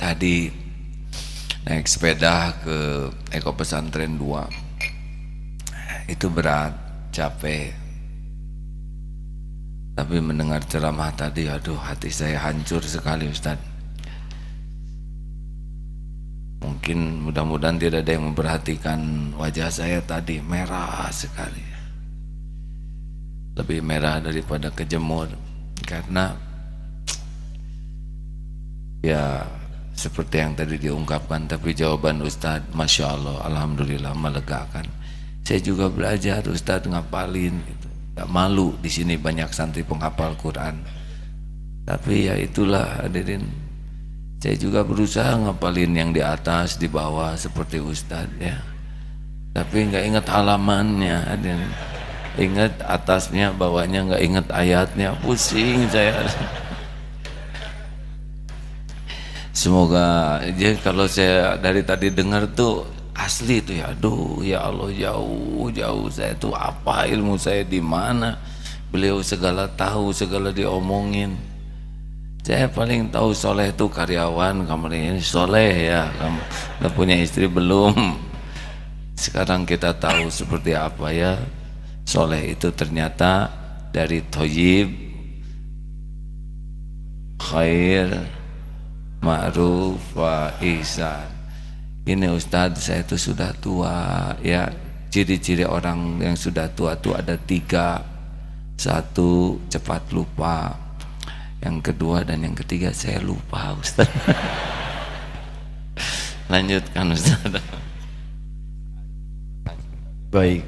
Tadi naik sepeda ke Eko Pesantren 2, itu berat, capek. Tapi mendengar ceramah tadi, aduh hati saya hancur sekali Ustadz. Mungkin mudah-mudahan tidak ada yang memperhatikan wajah saya tadi, merah sekali. Lebih merah daripada kejemur. Karena ya seperti yang tadi diungkapkan, tapi jawaban Ustadz Masya Allah, Alhamdulillah melegakan. Saya juga belajar Ustadz ngapalin gitu. Gak malu, di sini banyak santri penghafal Quran. Tapi ya itulah hadirin, saya juga berusaha ngapalin yang di atas, di bawah seperti Ustadz ya. Tapi nggak ingat halamannya, hadirin. Ingat atasnya, bawahnya nggak ingat ayatnya, pusing saya. Semoga jadi kalau saya dari tadi dengar tuh asli itu ya, aduh ya Allah, jauh saya tuh apa ilmu saya di mana, beliau segala tahu, segala diomongin. Saya paling tahu Soleh itu karyawan, kamu ini Soleh ya, kamu udah punya istri belum? Sekarang kita tahu seperti apa ya, Soleh itu ternyata dari Thayyib, Khair, Ma'ruf wa Ihsan. Ini Ustadz, saya itu sudah tua ya. Ciri-ciri orang yang sudah tua itu ada 3. 1, cepat lupa. Yang kedua dan yang ketiga saya lupa Ustadz. Lanjutkan Ustadz. Baik,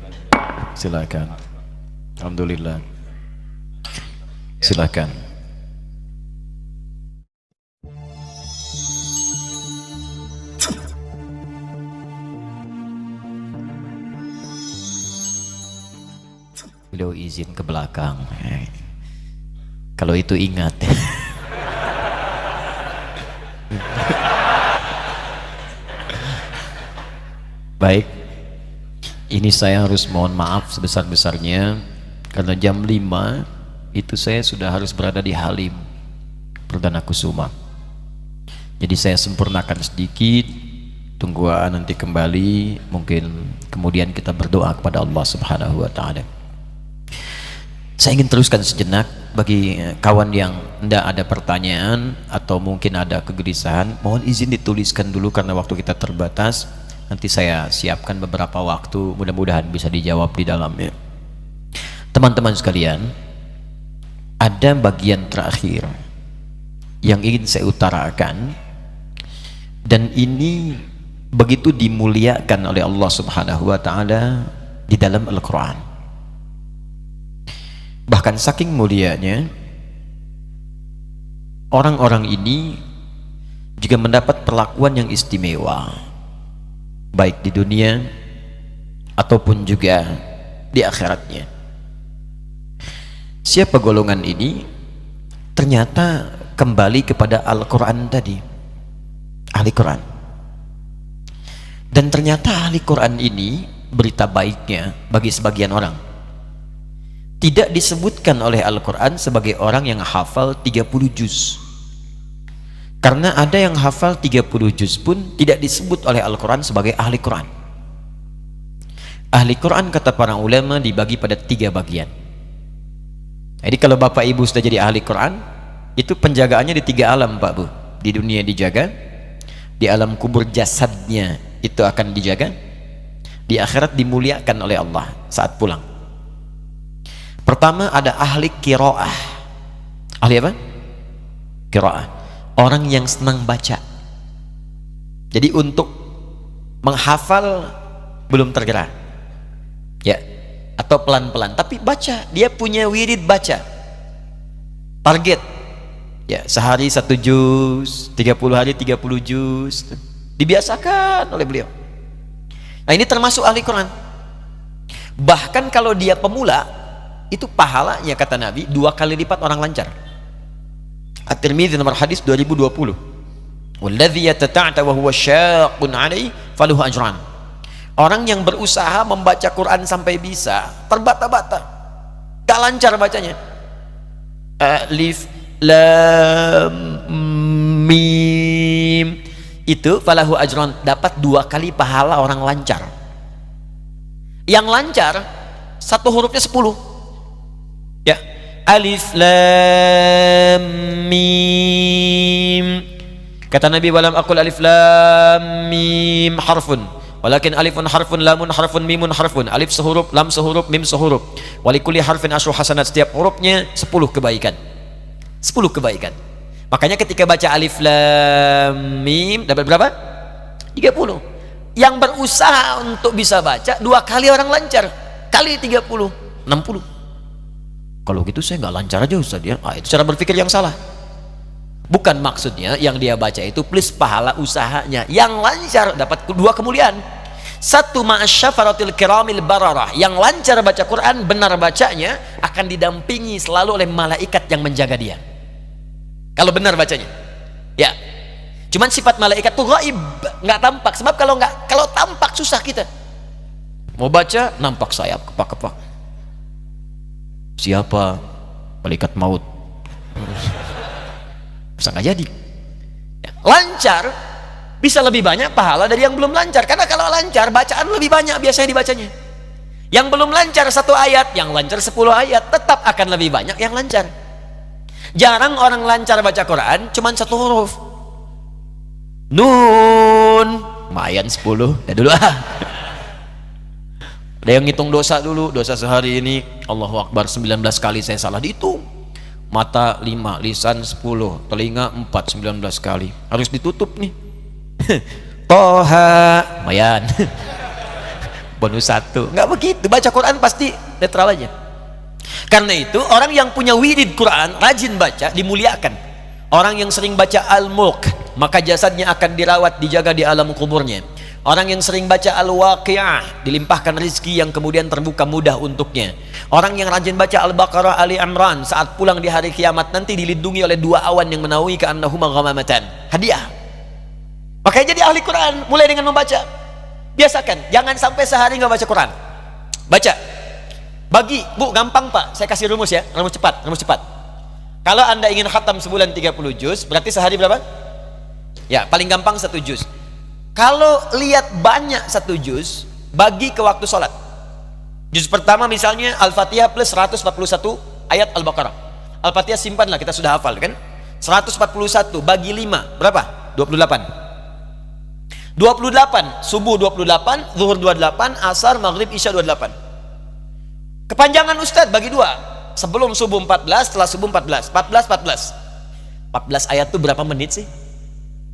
silakan. Alhamdulillah. Silakan. Beliau izin ke belakang. Kalau itu ingat. Baik, ini saya harus mohon maaf sebesar-besarnya karena jam 5 itu saya sudah harus berada di Halim Perdana Kusuma. Jadi saya sempurnakan sedikit, tunggu nanti kembali, mungkin kemudian kita berdoa kepada Allah Subhanahu wa taala. Saya ingin teruskan sejenak bagi kawan yang tidak ada pertanyaan atau mungkin ada kegelisahan, mohon izin dituliskan dulu karena waktu kita terbatas. Nanti saya siapkan beberapa waktu, mudah-mudahan bisa dijawab di dalamnya. Teman-teman sekalian, ada bagian terakhir yang ingin saya utarakan, dan ini begitu dimuliakan oleh Allah Subhanahu wa taala di dalam Al-Qur'an. Bahkan saking mulianya, orang-orang ini juga mendapat perlakuan yang istimewa, baik di dunia ataupun juga di akhiratnya. Siapa golongan ini? Ternyata kembali kepada Al-Quran tadi, ahli Quran. Dan ternyata ahli Quran ini, berita baiknya bagi sebagian orang, tidak disebutkan oleh Al-Quran sebagai orang yang hafal 30 juz. Karena ada yang hafal 30 juz pun tidak disebut oleh Al-Quran sebagai ahli Quran. Ahli Quran kata para ulama dibagi pada 3 bagian. Jadi kalau bapak ibu sudah jadi ahli Quran, itu penjagaannya di 3 alam Pak Bu. Di dunia dijaga, di alam kubur jasadnya itu akan dijaga, di akhirat dimuliakan oleh Allah saat pulang. Pertama ada ahli qiraah. Ahli apa? Qiraah. Orang yang senang baca. Jadi untuk menghafal belum tergerak ya, atau pelan-pelan, tapi baca, dia punya wirid baca, target ya, sehari 1 juz, 30 hari 30 juz, dibiasakan oleh beliau. Nah ini termasuk ahli Quran. Bahkan kalau dia pemula, itu pahalanya kata Nabi 2 kali lipat orang lancar. At-Tirmidzi nomor hadis 2020. Walladzi yatata'ta wa huwa syaqqun 'alaihi falahu ajran. Orang yang berusaha membaca Quran sampai bisa, terbata-bata, gak lancar bacanya. Alif lam mim itu falahu ajron, dapat 2 kali pahala orang lancar. Yang lancar satu hurufnya 10. Ya, alif lam mim. Kata Nabi, walam aqul alif lam mim harfun, walakin alifun harfun, lamun harfun, mimun harfun. Alif sehuruf, lam sehuruf, mim sehuruf. Walikuli harfin asyru hasanat, setiap hurufnya 10 kebaikan. 10 kebaikan. Makanya ketika baca alif lam mim dapat berapa? 30. Yang berusaha untuk bisa baca 2 kali orang lancar, kali 30, 60. Kalau gitu saya nggak lancar aja Ustaz ya. Itu cara berpikir yang salah. Bukan maksudnya yang dia baca itu plus pahala usahanya. Yang lancar dapat 2 kemuliaan. Satu, ma'asyafaratil kiramil bararah. Yang lancar baca Quran, benar bacanya, akan didampingi selalu oleh malaikat yang menjaga dia. Kalau benar bacanya. Ya. Cuman sifat malaikat tuh gaib, nggak tampak. Sebab kalau tampak susah kita. Mau baca nampak sayap kepak-kepak. Siapa? Malaikat maut. Bisa nggak jadi. Ya. Lancar bisa lebih banyak pahala dari yang belum lancar, karena kalau lancar bacaan lebih banyak biasanya dibacanya. Yang belum lancar 1 ayat, yang lancar 10 ayat, tetap akan lebih banyak yang lancar. Jarang orang lancar baca Quran cuman 1 huruf. Nun, lumayan 10. Ya dulu ah. Ada yang ngitung dosa dulu, dosa sehari ini Allahu Akbar 19 kali saya salah dihitung. Mata 5, lisan 10, telinga 4, 19 kali. Harus ditutup nih. Toha, lumayan. Bonus 1. Nggak begitu, baca Quran pasti netral aja. Karena itu orang yang punya wirid Quran, rajin baca, dimuliakan. Orang yang sering baca Al-Mulk, maka jasadnya akan dirawat, dijaga di alam kuburnya. Orang yang sering baca Al-Waqi'ah, dilimpahkan rizki yang kemudian terbuka mudah untuknya. Orang yang rajin baca Al-Baqarah, Ali Imran, saat pulang di hari kiamat nanti dilindungi oleh 2 awan yang menaungi ka'annahuma ghamamatan. Hadiah. Makanya jadi ahli Quran mulai dengan membaca. Biasakan, jangan sampai sehari nggak baca Quran. Baca. Bagi, Bu, gampang Pak. Saya kasih rumus ya, rumus cepat. Kalau Anda ingin khatam sebulan 30 juz, berarti sehari berapa? Ya, paling gampang 1 juz. Kalau lihat banyak 1 juz, bagi ke waktu sholat. Juz pertama misalnya Al-Fatihah plus 141 ayat Al-Baqarah. Al-Fatihah simpanlah, kita sudah hafal kan? 141 bagi 5 berapa? 28. 28, subuh 28, zuhur 28, asar, maghrib, isya 28. Kepanjangan Ustadz bagi 2. Sebelum subuh 14, setelah subuh 14. 14 ayat itu berapa menit sih?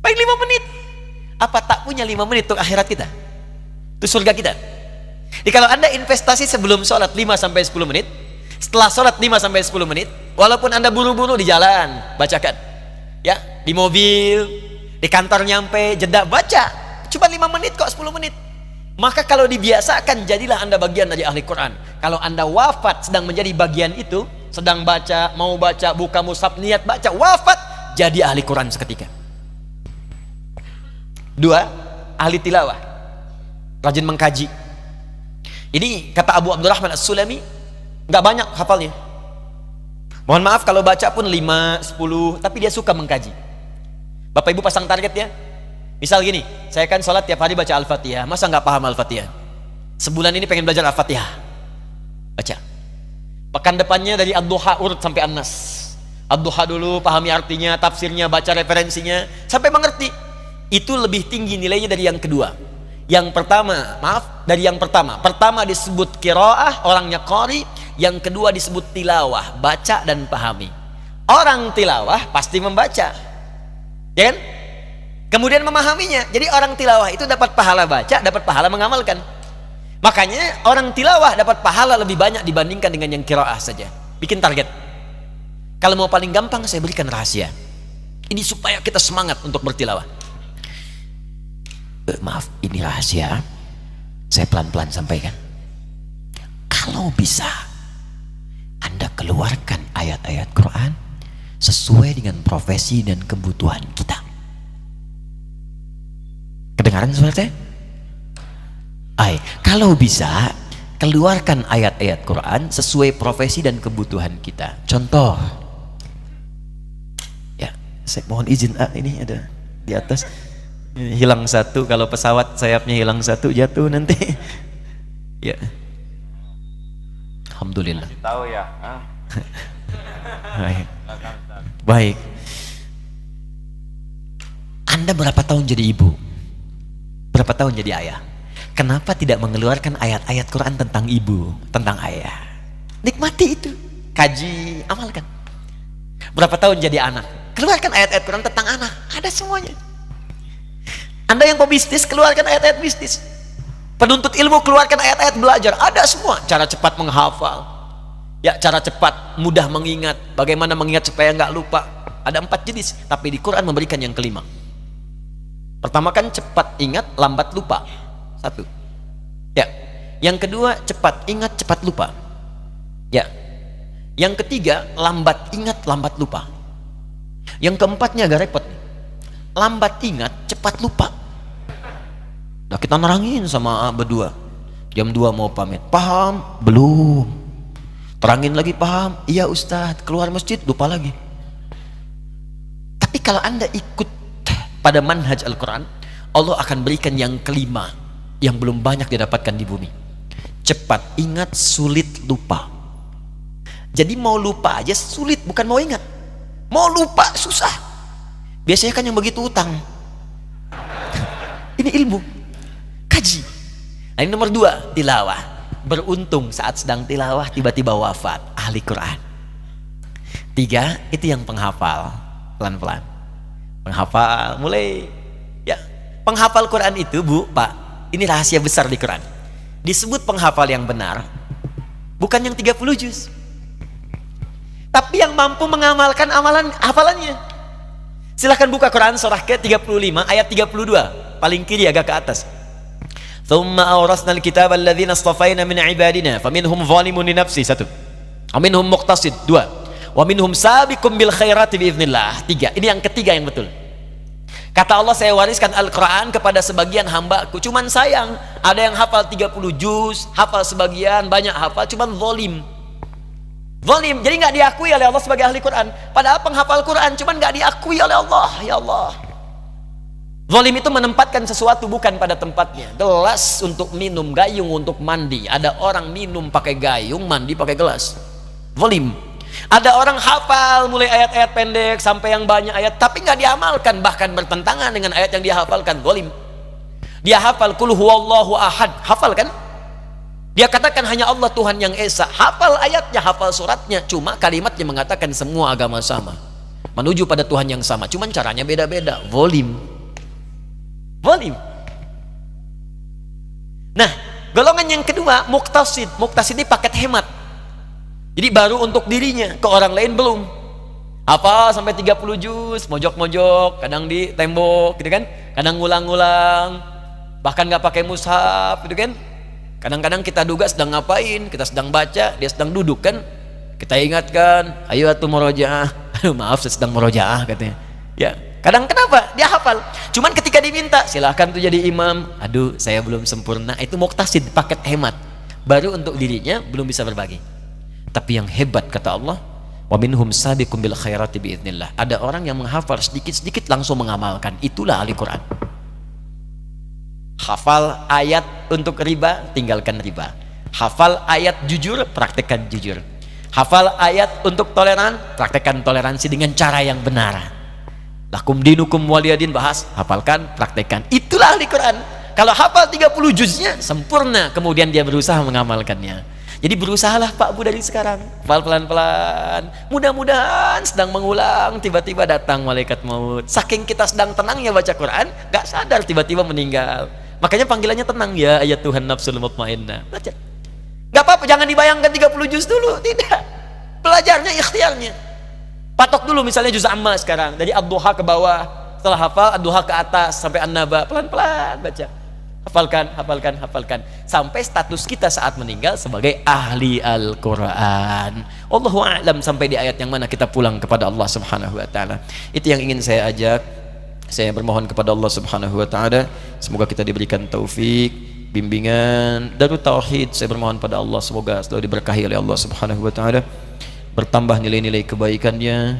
Paling 5 menit. Apa tak punya 5 menit untuk akhirat kita? Itu surga kita. Jadi kalau Anda investasi sebelum sholat 5-10 menit, setelah sholat 5-10 menit, walaupun Anda buru-buru di jalan, bacakan. Ya, di mobil, di kantor nyampe, jeda, baca. Cuma 5 menit kok, 10 menit. Maka kalau dibiasakan, jadilah Anda bagian dari ahli Quran. Kalau Anda wafat sedang menjadi bagian itu, sedang baca, mau baca, buka mushaf, niat baca, wafat, jadi ahli Quran seketika. 2, ahli tilawah, rajin mengkaji. Ini kata Abu Abdurrahman As-Sulami, nggak banyak hafalnya. Mohon maaf kalau baca pun 5, 10, tapi dia suka mengkaji. Bapak Ibu pasang target ya. Misal gini, saya kan sholat tiap hari baca Al-Fatihah, masa nggak paham Al-Fatihah? Sebulan ini pengen belajar Al-Fatihah, baca. Pekan depannya dari Ad-Duha urut sampai An-Nas. Ad-Duha dulu, pahami artinya, tafsirnya, baca referensinya, sampai mengerti. Itu lebih tinggi nilainya dari yang kedua. Yang pertama, dari yang pertama. Pertama disebut qiraah, orangnya qari. Yang kedua disebut tilawah, baca dan pahami. Orang tilawah pasti membaca, ya kan? Kemudian memahaminya. Jadi orang tilawah itu dapat pahala baca, dapat pahala mengamalkan. Makanya orang tilawah dapat pahala lebih banyak dibandingkan dengan yang qiraah saja. Bikin target. Kalau mau paling gampang, saya berikan rahasia. Ini supaya kita semangat untuk bertilawah. Maaf, ini rahasia. Saya pelan-pelan sampaikan. Kalau bisa Anda keluarkan ayat-ayat Quran sesuai dengan profesi dan kebutuhan kita. Kedengaran suara saya? Kalau bisa keluarkan ayat-ayat Quran sesuai profesi dan kebutuhan kita. Contoh, ya, saya mohon izin, ini ada di atas. hilang satu, kalau pesawat sayapnya hilang satu jatuh nanti. Ya. Alhamdulillah. Tahu ya. Baik. Baik. Anda berapa tahun jadi ibu? Berapa tahun jadi ayah? Kenapa tidak mengeluarkan ayat-ayat Quran tentang ibu, tentang ayah? Nikmati itu, kaji, amalkan. Berapa tahun jadi anak? Keluarkan ayat-ayat Quran tentang anak, ada semuanya. Anda yang pebisnis, keluarkan ayat-ayat bisnis. Penuntut ilmu, keluarkan ayat-ayat belajar, ada semua. Cara cepat menghafal, ya, cara cepat mudah mengingat, bagaimana mengingat supaya nggak lupa. Ada 4 jenis, tapi di Quran memberikan yang kelima. Pertama kan cepat ingat, lambat lupa. 1. Ya. Yang kedua, cepat ingat, cepat lupa. Ya. Yang ketiga, lambat ingat, lambat lupa. Yang keempatnya agak repot. Lambat ingat, cepat lupa. Nah, kita nerangin sama berdua. Jam 2 mau pamit. Paham? Belum. Terangin lagi, paham? Iya Ustadz. Keluar masjid, lupa lagi. Tapi kalau Anda ikut pada manhaj Al-Quran, Allah akan berikan yang kelima yang belum banyak didapatkan di bumi. Cepat ingat, sulit lupa. Jadi mau lupa aja sulit, bukan mau ingat. Mau lupa susah. Biasanya kan yang begitu utang. Ini ilmu, kaji. Nah, ini nomor 2, tilawah. Beruntung saat sedang tilawah tiba-tiba wafat ahli Quran. 3, itu yang penghafal, pelan-pelan. Penghafal mulai, ya, penghafal Quran itu, Bu, Pak, ini rahasia besar di Quran. Disebut penghafal yang benar bukan yang 30 juz, tapi yang mampu mengamalkan hafalannya. Silahkan buka Quran surah ke-35 ayat 32, paling kiri agak ke atas. Tsumma awrasnal kitaba alladzina astafaina min ibadina faminhum zalimun li nafsi, 1. Wa minhum muqtasid, 2. Wa minhum sabiqum bil khairati biiznillah, 3. Ini yang ketiga yang betul. Kata Allah, saya wariskan Al-Quran kepada sebagian hambaku. Cuman sayang, ada yang hafal 30 juz, hafal sebagian, banyak hafal, cuman zalim. Zalim, jadi nggak diakui oleh Allah sebagai ahli Quran. Padahal penghafal Quran, cuman nggak diakui oleh Allah. Ya Allah. Zalim itu menempatkan sesuatu bukan pada tempatnya. Gelas untuk minum, gayung untuk mandi. Ada orang minum pakai gayung, mandi pakai gelas. Zalim. Ada orang hafal mulai ayat-ayat pendek sampai yang banyak ayat, tapi nggak diamalkan, bahkan bertentangan dengan ayat yang dia hafalkan. Zalim. Dia hafal qul huwallahu ahad, hafal kan? Dia katakan hanya Allah Tuhan yang esa, hafal ayatnya, hafal suratnya, cuma kalimatnya mengatakan semua agama sama, menuju pada Tuhan yang sama, cuman caranya beda-beda. Zalim. Zalim. Nah, golongan yang kedua, muqtasid. Muqtasid ini paket hemat. Jadi baru untuk dirinya, ke orang lain belum. Apa sampai 30 juz, mojok-mojok, kadang di tembok gitu kan, kadang ngulang-ngulang, bahkan nggak pakai mushaf gitu kan. Kadang-kadang kita duga sedang ngapain, kita sedang baca, dia sedang duduk kan, kita ingatkan, ayo atuh murojaah. Maaf, saya sedang murojaah katanya. Ya, kadang kenapa? Dia hafal, cuman ketika diminta silahkan tuh jadi imam, aduh saya belum sempurna. Itu muqtasid, paket hemat, baru untuk dirinya, belum bisa berbagi. Tapi yang hebat kata Allah, wa minhum sabiqum bil khairati biiznillah. Ada orang yang menghafal sedikit-sedikit langsung mengamalkan. Itulah ahli Quran. Hafal ayat untuk riba, tinggalkan riba. Hafal ayat jujur, praktekkan jujur. Hafal ayat untuk toleran, praktekkan toleransi dengan cara yang benar. Lakum dinukum waliyadin, bahas, hafalkan, praktekkan. Itulah ahli Quran. Kalau hafal 30 juznya sempurna, kemudian dia berusaha mengamalkannya. Jadi berusahalah Pak Bu dari sekarang, pelan-pelan. Mudah-mudahan sedang mengulang, tiba-tiba datang malaikat maut. Saking kita sedang tenangnya baca Quran, gak sadar tiba-tiba meninggal. Makanya panggilannya tenang, ya ayat Tuhan nafsul mutmainnah. Baca. Gak apa-apa, jangan dibayangkan 30 juz dulu, tidak. Belajarnya ikhtiarnya. Patok dulu misalnya juz amma sekarang, dari ad-duha ke bawah. Setelah hafal, ad-duha ke atas sampai an-naba, pelan-pelan baca. Hafalkan sampai status kita saat meninggal sebagai ahli Al-Quran. Allahu a'lam sampai di ayat yang mana kita pulang kepada Allah Subhanahu wa taala. Itu yang ingin saya ajak. Saya bermohon kepada Allah Subhanahu wa taala, semoga kita diberikan taufik, bimbingan Darut Tauhid. Saya bermohon pada Allah semoga selalu diberkahi oleh Allah Subhanahu wa taala, bertambah nilai-nilai kebaikannya,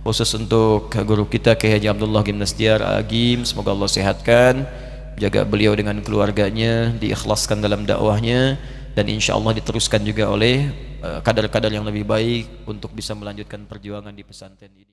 khusus untuk guru kita Kiai Haji Abdullah Gimnastiar Agim, semoga Allah sehatkan, jaga beliau dengan keluarganya, diikhlaskan dalam dakwahnya, dan insya Allah diteruskan juga oleh kadar-kadar yang lebih baik untuk bisa melanjutkan perjuangan di pesantren ini.